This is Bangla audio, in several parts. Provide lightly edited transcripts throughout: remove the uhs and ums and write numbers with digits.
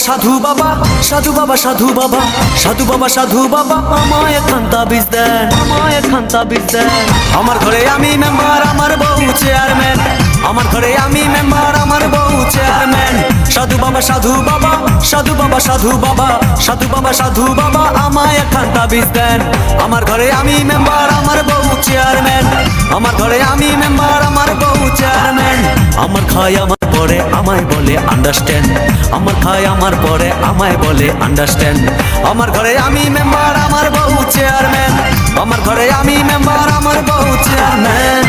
সাধু বাবা, সাধু বাবা, সাধু বাবা, সাধু বাবা, সাধু বাবা আমায় একখান তাবিজ দেন, আমায় একখান তাবিজ দেন। আমার ঘরে আমি মেম্বার, আমার বউ চেয়ারম্যান। আমার ঘরে আমি মেম্বার, আমার বউ চেয়ারম্যান। সাধু বাবা, সাধু বাবা, সাধু বাবা, সাধু বাবা, সাধু বাবা, সাধু বাবা আমায় একখান তাবিজ দেন। আমার ঘরে আমি মেম্বার, আমার বউ চেয়ারম্যান। আমার ঘরে আমি মেম্বার, আমার বউ চেয়ারম্যান। আমার খায় আমার পরে আমায় বলে আন্ডারস্ট্যান্ড। আমার খায় আমার পরে আমায় বলে আন্ডারস্ট্যান্ড। আমার ঘরে আমি মেম্বার, আমার বউ চেয়ারম্যান। আমার ঘরে আমি মেম্বার, আমার বউ চেয়ারম্যান।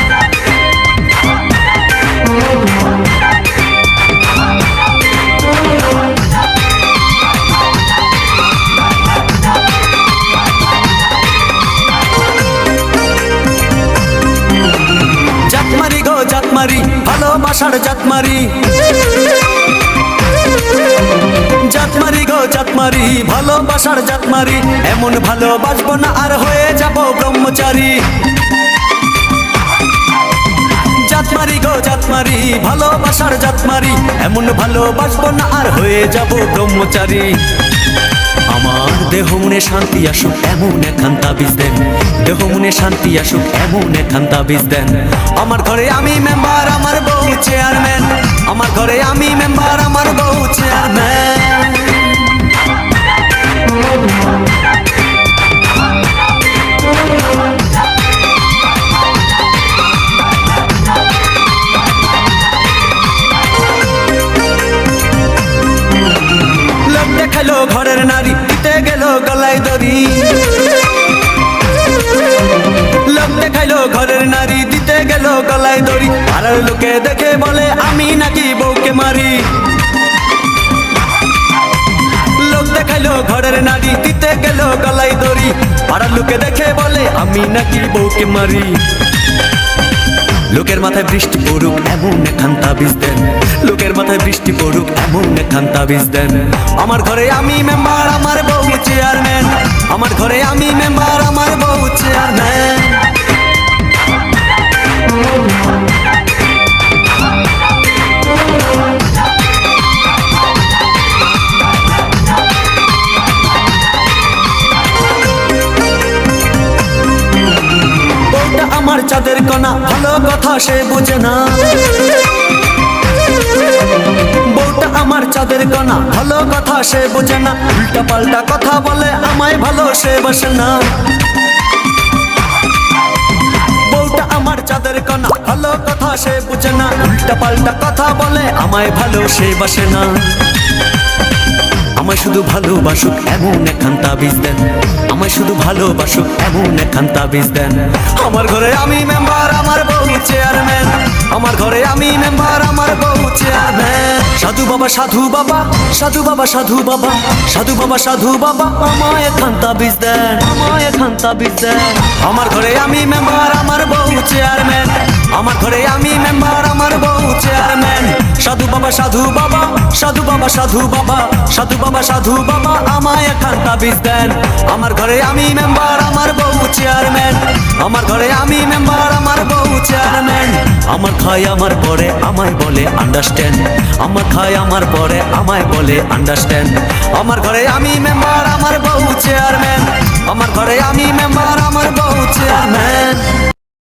জাতমারি গো জাতমারি, ভালোবাসার জাতমারি। জাতমারি গো জাতমারি, ভালোবাসার জাতমারি। এমন ভালোবাসবো না আর হয়ে যাব ব্রহ্মচারী। জাতমারি গো জাতমারি, ভালোবাসার জাতমারি। এমন ভালোবাসবো না আর হয়ে যাব ব্রহ্মচারী। আমার দেহ মনে শান্তি আসুক এমন একখান তাবিজ দেন। দেহ মনে শান্তি আসুক এমন একখান তাবিজ দেন। আমার ঘরে আমি মেম্বার, আমার বউ চেয়ারম্যান। আমার ঘরে আমি মেম্বার, আমার বউ চেয়ারম্যান। লোক দেখালো ঘরের নারী, দিতে গেল গলায় দড়ি। লোক দেখাইলো ঘরের নারী, দিতে গেল গলায় দড়ি। পাড়ার লোকে দেখে বলে আমি নাকি বউকে মারি। লোক দেখাইলো ঘরের নারী, দিতে গেল গলায় দড়ি। পাড়ার লোকে দেখে বলে আমি নাকি বউকে মারি। লোকের মাথায় বৃষ্টি পড়ুক এমন একখান তাবিজ দেন। লোকের মাথায় বৃষ্টি পড়ুক এমন একখান তাবিজ দেন। আমার ঘরে আমি মেম্বার, আমার বউ চেয়ারম্যান। আমার ঘরে আমি মেম্বার, আমার বউ চেয়ারম্যান। বউটা আমার চাঁদের কণা, ভালো কথা সে বুঝে না। বউটা আমার চাঁদের কণা, ভালো কথা সে বুঝে না। উল্টা পাল্টা কথা বলে আমায় ভালো সে বাসে না। বউটা আমার চাঁদের কণা, ভালো কথা সে বুঝে না। উল্টা পাল্টা কথা বলে আমায় ভালো সে বাসে না। আমায় শুধু ভালোবাসুক এমন একখান তাবিজ দেন। আমায় শুধু ভালোবাসুক এমন একখান তাবিজ দেন। আমার ঘরে আমি মেম্বার, আমার বউ চেয়ারম্যান। আমার ঘরে আমি মেম্বার, আমার বউ চেয়ারম্যান। সাধু বাবা, সাধু বাবা, সাধু বাবা, সাধু বাবা, সাধু বাবা, সাধু বাবা আমায় একখান তাবিজ দেন, আমায় একখান তাবিজ দেন। আমার ঘরে আমি মেম্বার, আমার বউ চেয়ারম্যান। আমার ঘরে আমি মেম্বার, আমার বউ চেয়ারম্যান। সাধু বাবা, সাধু বাবা, সাধু বাবা, সাধু বাবা, সাধু বাবা, সাধু বাবা আমায় একখান তাবিজ দেন। আমার ঘরে আমি মেম্বার, আমার বউ চেয়ারম্যান। আমার ঘরে আমি মেম্বার, আমার বউ চেয়ারম্যান। আমার খায় আমার পরে আমায় বলে আন্ডারস্ট্যান্ড। আমার খায় আমার পরে আমায় বলে আন্ডারস্ট্যান্ড। আমার ঘরে আমি মেম্বার, আমার বউ চেয়ারম্যান। আমার ঘরে আমি মেম্বার,